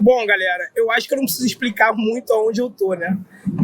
Bom, galera, eu acho que eu não preciso explicar muito aonde eu tô, né?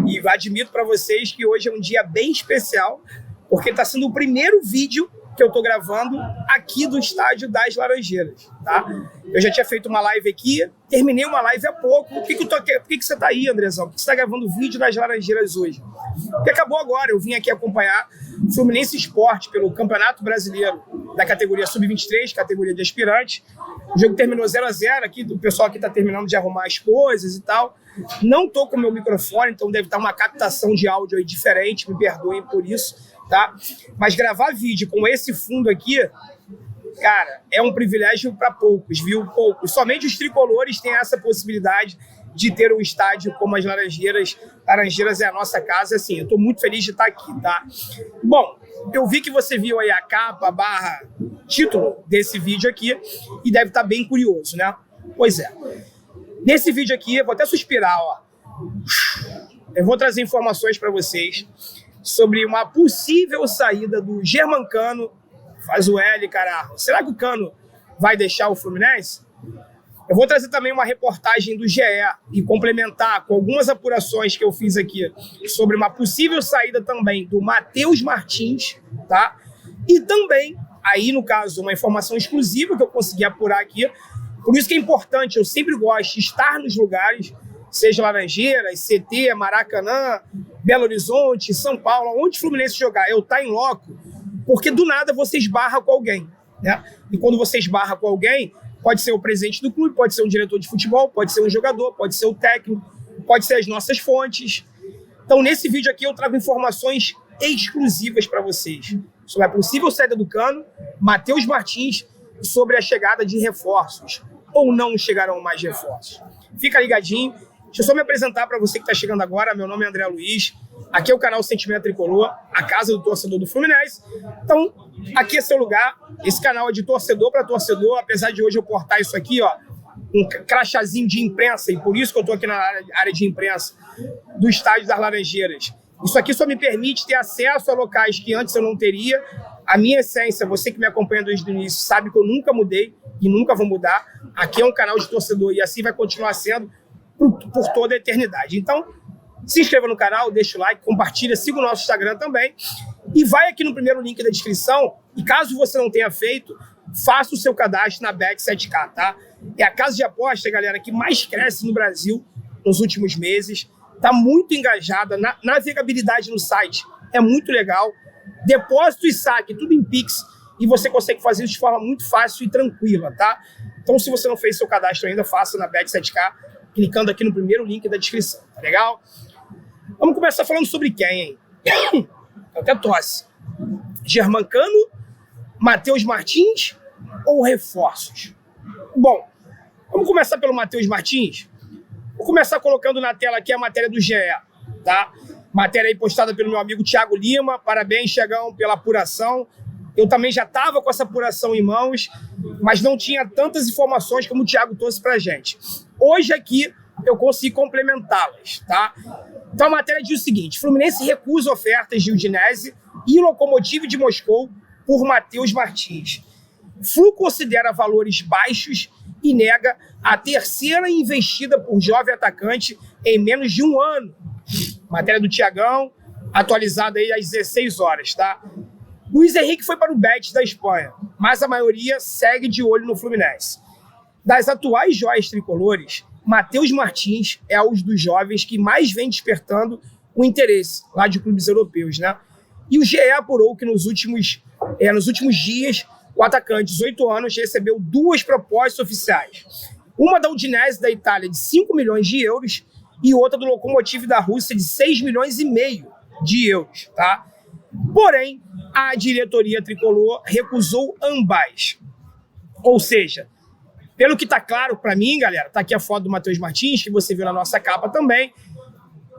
E admito para vocês que hoje é um dia bem especial, porque tá sendo o primeiro vídeo que eu tô gravando aqui do estádio das Laranjeiras, tá? Eu já tinha feito uma live aqui, terminei uma live há pouco. Por que você tá aí, Andrezão? Por que você tá gravando vídeo das Laranjeiras hoje? Porque acabou agora, eu vim aqui acompanhar Fluminense Sport pelo Campeonato Brasileiro da categoria Sub-23, categoria de aspirante. O jogo terminou 0-0 aqui, o pessoal aqui tá terminando de arrumar as coisas e tal. Não tô com o meu microfone, então deve estar uma captação de áudio aí diferente, me perdoem por isso, tá? Mas gravar vídeo com esse fundo aqui, cara, é um privilégio para poucos, viu? Poucos. Somente os tricolores têm essa possibilidade de ter um estádio como as Laranjeiras. Laranjeiras é a nossa casa, assim, eu tô muito feliz de estar aqui, tá? Bom, eu vi que você viu aí a capa, título desse vídeo aqui e deve estar bem curioso, né? Pois é. Nesse vídeo aqui, eu vou até suspirar, ó. Eu vou trazer informações para vocês sobre uma possível saída do Germancano. Faz o L, caralho. Será que o Cano vai deixar o Fluminense? Eu vou trazer também uma reportagem do GE e complementar com algumas apurações que eu fiz aqui sobre uma possível saída também do Matheus Martins, tá? E também, aí no caso, uma informação exclusiva que eu consegui apurar aqui. Por isso que é importante, eu sempre gosto de estar nos lugares, seja Laranjeiras, CT, Maracanã, Belo Horizonte, São Paulo, onde o Fluminense jogar, eu estar em loco, porque do nada você esbarra com alguém, né? E quando você esbarra com alguém, pode ser o presidente do clube, pode ser um diretor de futebol, pode ser um jogador, pode ser o técnico, pode ser as nossas fontes. Então, nesse vídeo aqui, eu trago informações exclusivas para vocês sobre a possível saída do Cano, Matheus Martins, e sobre a chegada de reforços, ou não chegarão mais reforços. Fica ligadinho. Deixa eu só me apresentar para você que está chegando agora. Meu nome é André Luiz. Aqui é o canal Sentimento Tricolor, a casa do torcedor do Fluminense. Então, aqui é seu lugar. Esse canal é de torcedor para torcedor. Apesar de hoje eu portar isso aqui, ó, um crachazinho de imprensa, e por isso que eu estou aqui na área de imprensa do estádio das Laranjeiras. Isso aqui só me permite ter acesso a locais que antes eu não teria. A minha essência, você que me acompanha desde o início, sabe que eu nunca mudei e nunca vou mudar. Aqui é um canal de torcedor e assim vai continuar sendo por toda a eternidade. Então, se inscreva no canal, deixa o like, compartilha, siga o nosso Instagram também e vai aqui no primeiro link da descrição e caso você não tenha feito, faça o seu cadastro na Bet7k, tá? É a casa de aposta, galera, que mais cresce no Brasil nos últimos meses. Tá muito engajada, na navegabilidade no site é muito legal. Depósito e saque, tudo em Pix e você consegue fazer isso de forma muito fácil e tranquila, tá? Então, se você não fez seu cadastro ainda, faça na Bet7k, clicando aqui no primeiro link da descrição, tá legal? Vamos começar falando sobre quem, hein? Até tosse. Germancano, Matheus Martins ou reforços? Bom, vamos começar pelo Matheus Martins? Vou começar colocando na tela aqui a matéria do GE, tá? Matéria aí postada pelo meu amigo Thiago Lima. Parabéns, Thiagão, pela apuração. Eu também já estava com essa apuração em mãos, mas não tinha tantas informações como o Thiago trouxe pra gente. Hoje aqui eu consigo complementá-las, tá? Então a matéria diz o seguinte: Fluminense recusa ofertas de Udinese e Lokomotiv de Moscou por Matheus Martins. Flu considera valores baixos e nega a terceira investida por jovem atacante em menos de um ano. Matéria do Thiagão, atualizada aí às 16 horas, tá? Luiz Henrique foi para o Betis da Espanha, mas a maioria segue de olho no Fluminense. Das atuais joias tricolores, Matheus Martins é um dos jovens que mais vem despertando o interesse lá de clubes europeus, né? E o GE apurou que nos últimos dias, o atacante, 18 anos, recebeu 2 propostas oficiais. Uma da Udinese da Itália de 5 milhões de euros e outra do Lokomotiv da Rússia de 6 milhões e meio de euros, tá? Porém, a diretoria tricolor recusou ambas. Ou seja, pelo que tá claro para mim, galera, tá aqui a foto do Matheus Martins, que você viu na nossa capa também.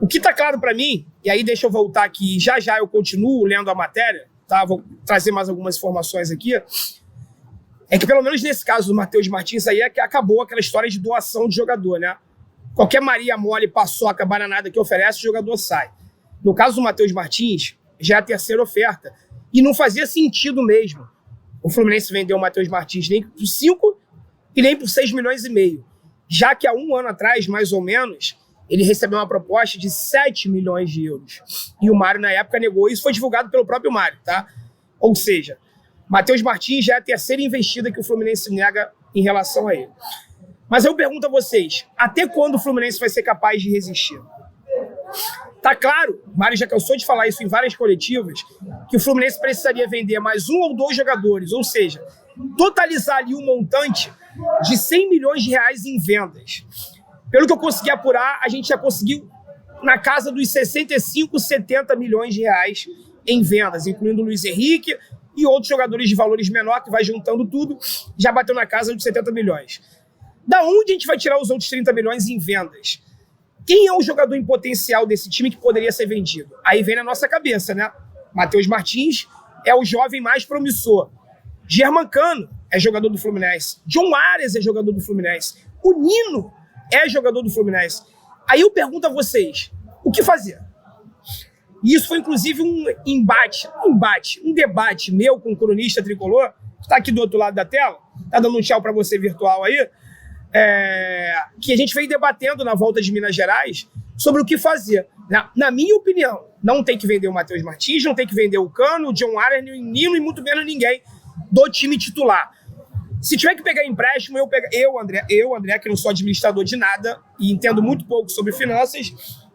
O que tá claro para mim, e aí deixa eu voltar aqui, já eu continuo lendo a matéria, tá? Vou trazer mais algumas informações aqui. É que pelo menos nesse caso do Matheus Martins aí é que acabou aquela história de doação de jogador, né? Qualquer Maria mole, paçoca, bananada que oferece, o jogador sai. No caso do Matheus Martins, já é a terceira oferta. E não fazia sentido mesmo o Fluminense vendeu o Matheus Martins nem por 5 e nem por 6 milhões e meio. já que há um ano atrás, mais ou menos, ele recebeu uma proposta de 7 milhões de euros. E o Mário, na época, negou. Isso foi divulgado pelo próprio Mário, tá? Ou seja, Matheus Martins já é a terceira investida que o Fluminense nega em relação a ele. Mas eu pergunto a vocês, até quando o Fluminense vai ser capaz de resistir? Tá claro, o Mário já cansou de falar isso em várias coletivas, que o Fluminense precisaria vender mais um ou dois jogadores, ou seja, totalizar ali um montante de 100 milhões de reais em vendas. Pelo que eu consegui apurar, a gente já conseguiu na casa dos 65, 70 milhões de reais em vendas, incluindo o Luiz Henrique e outros jogadores de valores menor, que vai juntando tudo, já bateu na casa dos 70 milhões. Da onde a gente vai tirar os outros 30 milhões em vendas? Quem é o jogador em potencial desse time que poderia ser vendido? Aí vem na nossa cabeça, né? Matheus Martins é o jovem mais promissor. Germancano é jogador do Fluminense. John Arias é jogador do Fluminense. O Nino é jogador do Fluminense. Aí eu pergunto a vocês, o que fazer? E isso foi, inclusive, um debate meu com o cronista tricolor, que está aqui do outro lado da tela, está dando um tchau para você virtual aí, que a gente veio debatendo na volta de Minas Gerais sobre o que fazer. Na minha opinião, não tem que vender o Matheus Martins, não tem que vender o Cano, o John Arias, o Nino e muito menos ninguém do time titular. Se tiver que pegar empréstimo, eu, André, que não sou administrador de nada e entendo muito pouco sobre finanças,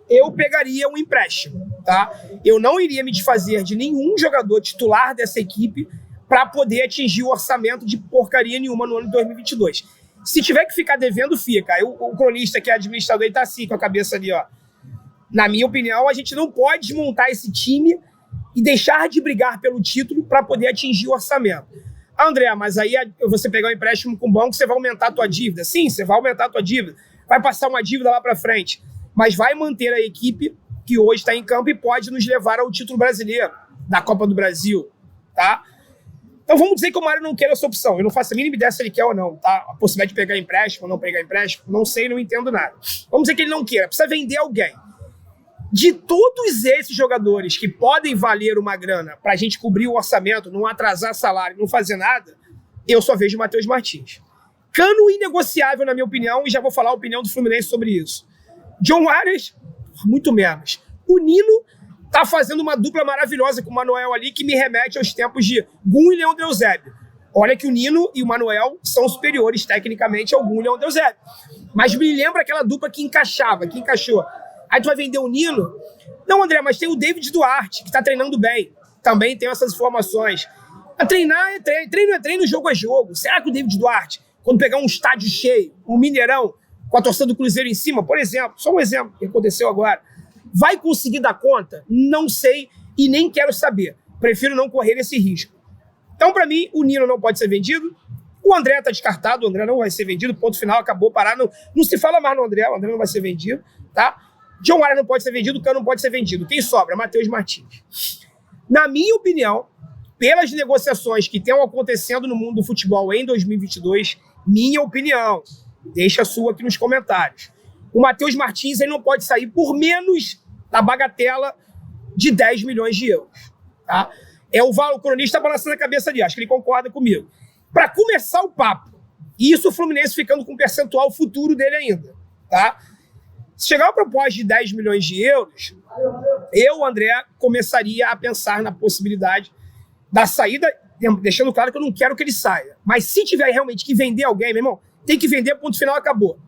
eu pegaria um empréstimo, tá? Eu não iria me desfazer de nenhum jogador titular dessa equipe para poder atingir o orçamento de porcaria nenhuma no ano de 2022. Se tiver que ficar devendo, fica. Aí o cronista, que é administrador, ele tá assim, com a cabeça ali, ó. Na minha opinião, a gente não pode desmontar esse time e deixar de brigar pelo título para poder atingir o orçamento. André, mas aí você pegar um empréstimo com o banco, você vai aumentar a tua dívida. Sim, você vai aumentar a tua dívida. Vai passar uma dívida lá para frente. Mas vai manter a equipe que hoje está em campo e pode nos levar ao título brasileiro, da Copa do Brasil, tá? Então vamos dizer que o Mário não queira essa opção. Eu não faço a mínima ideia se ele quer ou não, tá? A possibilidade de pegar empréstimo ou não pegar empréstimo, não sei, não entendo nada. Vamos dizer que ele não queira, precisa vender alguém. De todos esses jogadores que podem valer uma grana para a gente cobrir o orçamento, não atrasar salário, não fazer nada, eu só vejo o Matheus Martins. Cano inegociável, na minha opinião, e já vou falar a opinião do Fluminense sobre isso. John Arias, muito menos. O Nino tá fazendo uma dupla maravilhosa com o Manuel ali, que me remete aos tempos de Gum e Leão Deusébio. Olha que o Nino e o Manuel são superiores tecnicamente ao Gum e Leão Deusébio. Mas me lembra aquela dupla que encaixou. Aí tu vai vender o Nino? Não, André, mas tem o David Duarte, que tá treinando bem. Também tem essas informações. A treinar é treino, jogo é jogo. Será que o David Duarte, quando pegar um estádio cheio, um Mineirão, com a torcida do Cruzeiro em cima, por exemplo, só um exemplo que aconteceu agora, vai conseguir dar conta? Não sei e nem quero saber. Prefiro não correr esse risco. Então, para mim, o Nino não pode ser vendido. O André está descartado, o André não vai ser vendido, ponto final, acabou, parar. Não se fala mais no André, o André não vai ser vendido, tá? John Arias não pode ser vendido, o Cano não pode ser vendido. Quem sobra? Matheus Martins. Na minha opinião, pelas negociações que estão acontecendo no mundo do futebol em 2022, minha opinião, deixa a sua aqui nos comentários. O Matheus Martins ele não pode sair por menos da bagatela de 10 milhões de euros. Tá? O cronista balançando a cabeça ali, acho que ele concorda comigo. Para começar o papo, e isso o Fluminense ficando com um percentual futuro dele ainda. Tá? Se chegar uma proposta de 10 milhões de euros, eu, André, começaria a pensar na possibilidade da saída, deixando claro que eu não quero que ele saia. Mas se tiver realmente que vender alguém, meu irmão, tem que vender, ponto final, acabou.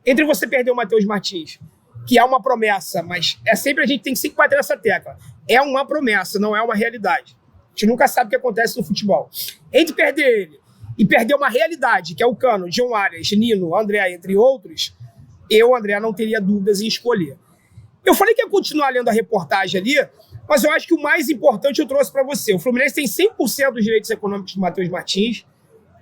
Entre você perder o Matheus Martins, que é uma promessa, mas a gente tem que sempre bater nessa tecla. É uma promessa, não é uma realidade. A gente nunca sabe o que acontece no futebol. Entre perder ele e perder uma realidade, que é o Cano, John Arias, Nino, André, entre outros, eu, André, não teria dúvidas em escolher. Eu falei que ia continuar lendo a reportagem ali, mas eu acho que o mais importante eu trouxe para você. O Fluminense tem 100% dos direitos econômicos do Matheus Martins.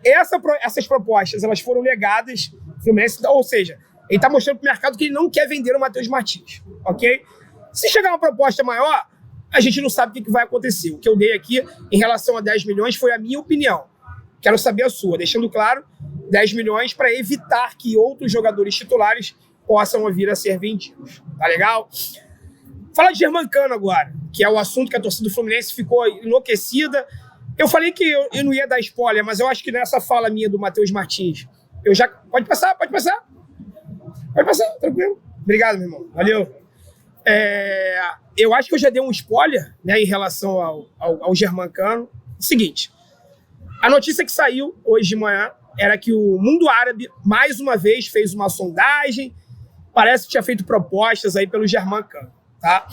Essas propostas, elas foram negadas. O Fluminense, ou seja, ele está mostrando para o mercado que ele não quer vender o Matheus Martins, ok? Se chegar uma proposta maior, a gente não sabe o que vai acontecer. O que eu dei aqui em relação a 10 milhões foi a minha opinião. Quero saber a sua, deixando claro, 10 milhões para evitar que outros jogadores titulares possam vir a ser vendidos. Tá legal? Fala de Germancano agora, que é o assunto que a torcida do Fluminense ficou enlouquecida. Eu falei que eu não ia dar spoiler, mas eu acho que nessa fala minha do Matheus Martins, eu já... Pode passar. Pode passar, tranquilo. Obrigado, meu irmão. Valeu. Eu acho que eu já dei um spoiler, né, em relação ao Germancano. Seguinte, a notícia que saiu hoje de manhã era que o mundo árabe, mais uma vez, fez uma sondagem, parece que tinha feito propostas aí pelo Germancano, tá?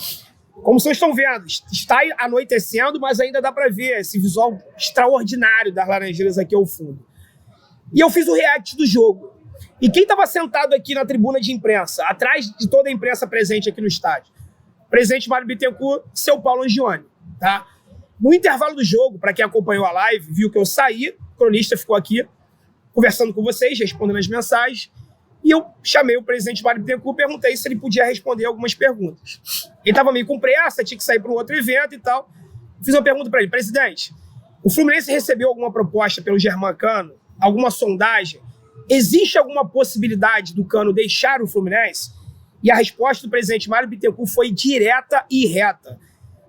Como vocês estão vendo, está anoitecendo, mas ainda dá para ver esse visual extraordinário das Laranjeiras aqui ao fundo. E eu fiz o react do jogo. E quem estava sentado aqui na tribuna de imprensa, atrás de toda a imprensa presente aqui no estádio? Presidente Mário Bittencourt, seu Paulo Angione, tá? No intervalo do jogo, para quem acompanhou a live, viu que eu saí, o cronista ficou aqui conversando com vocês, respondendo as mensagens, e eu chamei o presidente Mário Bittencourt, perguntei se ele podia responder algumas perguntas. Ele estava meio com pressa, tinha que sair para um outro evento e tal. Fiz uma pergunta para ele: presidente, o Fluminense recebeu alguma proposta pelo Germancano? Alguma sondagem? Existe alguma possibilidade do Cano deixar o Fluminense? E a resposta do presidente Mário Bittencourt foi direta e reta.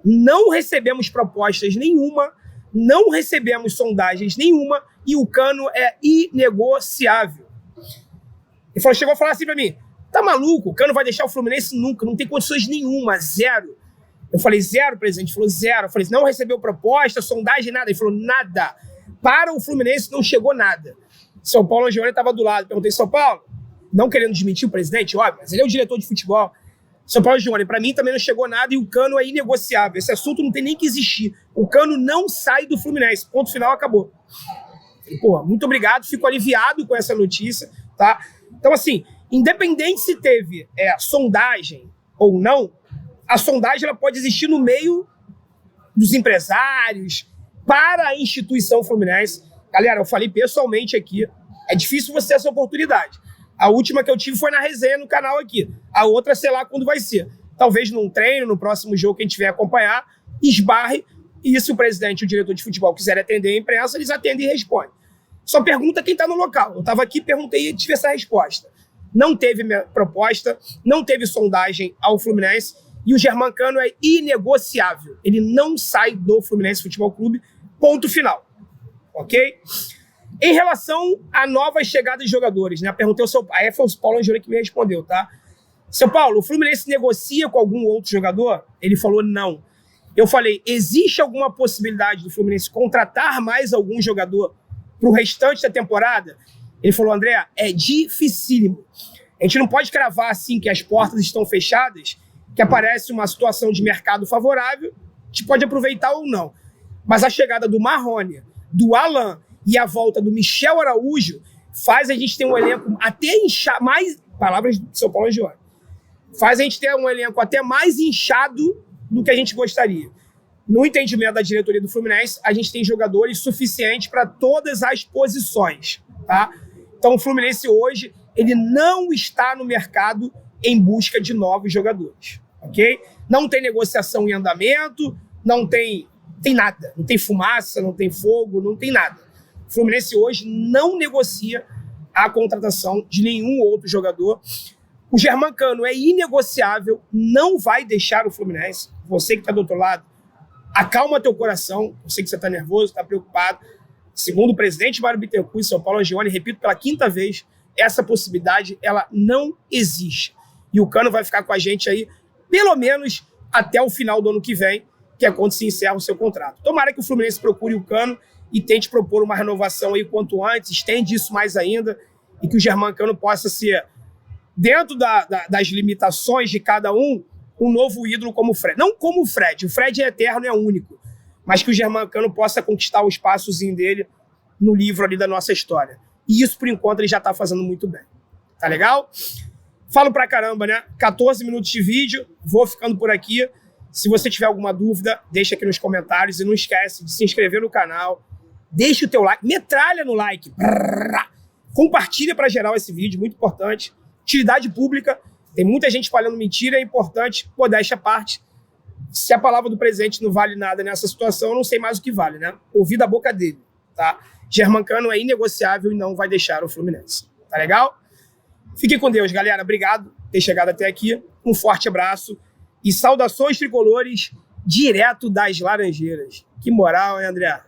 Não recebemos propostas nenhuma, não recebemos sondagens nenhuma e o Cano é inegociável. Ele falou, chegou a falar assim pra mim: tá maluco? O Cano vai deixar o Fluminense nunca, não tem condições nenhuma, zero. Eu falei, zero, presidente? Ele falou, zero. Eu falei, não recebeu proposta, sondagem, nada. Ele falou, nada. Para o Fluminense não chegou nada. São Paulo Angione estava do lado. Perguntei, São Paulo, não querendo desmentir o presidente, óbvio, mas ele é o diretor de futebol. São Paulo Angione, para mim também não chegou nada e o Cano é inegociável. Esse assunto não tem nem que existir. O Cano não sai do Fluminense. Ponto final, acabou. E, pô, muito obrigado, fico aliviado com essa notícia, tá? Então, assim, independente se teve sondagem ou não, a sondagem ela pode existir no meio dos empresários, para a instituição Fluminense. Galera, eu falei pessoalmente aqui, é difícil você ter essa oportunidade. A última que eu tive foi na resenha no canal aqui. A outra, sei lá quando vai ser. Talvez num treino, no próximo jogo que a gente vier acompanhar, esbarre, e se o presidente e o diretor de futebol quiserem atender a imprensa, eles atendem e respondem. Só pergunta quem está no local. Eu estava aqui, perguntei e tive essa resposta. Não teve proposta, não teve sondagem ao Fluminense, e o Germancano é inegociável. Ele não sai do Fluminense Futebol Clube, ponto final. Ok? Em relação à nova chegada de jogadores, né? Perguntei ao seu pai, aí foi o Paulo Angione que me respondeu, tá? Seu Paulo, o Fluminense negocia com algum outro jogador? Ele falou não. Eu falei, existe alguma possibilidade do Fluminense contratar mais algum jogador para o restante da temporada? Ele falou, André, é dificílimo. A gente não pode cravar assim que as portas estão fechadas, que aparece uma situação de mercado favorável, a gente pode aproveitar ou não. Mas a chegada do Marrone, do Alan e a volta do Michel Araújo faz a gente ter um elenco até mais, palavras do São Paulo Angione, faz a gente ter um elenco até mais inchado do que a gente gostaria. No entendimento da diretoria do Fluminense, a gente tem jogadores suficientes para todas as posições, tá? Então o Fluminense hoje, ele não está no mercado em busca de novos jogadores, ok? Não tem negociação em andamento, não tem nada, não tem fumaça, não tem fogo, não tem nada. O Fluminense hoje não negocia a contratação de nenhum outro jogador. O Germancano é inegociável, não vai deixar o Fluminense. Você que está do outro lado, acalma teu coração. Eu sei que você está nervoso, está preocupado. Segundo o presidente Mário Bittencourt e São Paulo Angione, repito pela 5ª vez, essa possibilidade ela não existe. E o Cano vai ficar com a gente aí, pelo menos até o final do ano que vem, que é quando se encerra o seu contrato. Tomara que o Fluminense procure o Cano e tente propor uma renovação aí quanto antes, estende isso mais ainda, e que o Germancano possa ser, dentro das limitações de cada um novo ídolo como o Fred. Não como o Fred é eterno, é único, mas que o Germancano possa conquistar o espaçozinho dele no livro ali da nossa história. E isso, por enquanto, ele já está fazendo muito bem. Tá legal? Falo pra caramba, né? 14 minutos de vídeo, vou ficando por aqui. Se você tiver alguma dúvida, deixa aqui nos comentários e não esquece de se inscrever no canal. Deixa o teu like, metralha no like. Compartilha para geral esse vídeo, muito importante. Utilidade pública, tem muita gente falando mentira, é importante, modéstia à parte. Se a palavra do presidente não vale nada nessa situação, eu não sei mais o que vale, né? Ouvir da boca dele, tá? Germancano é inegociável e não vai deixar o Fluminense. Tá legal? Fiquem com Deus, galera. Obrigado por ter chegado até aqui. Um forte abraço e saudações tricolores direto das Laranjeiras. Que moral, hein, André?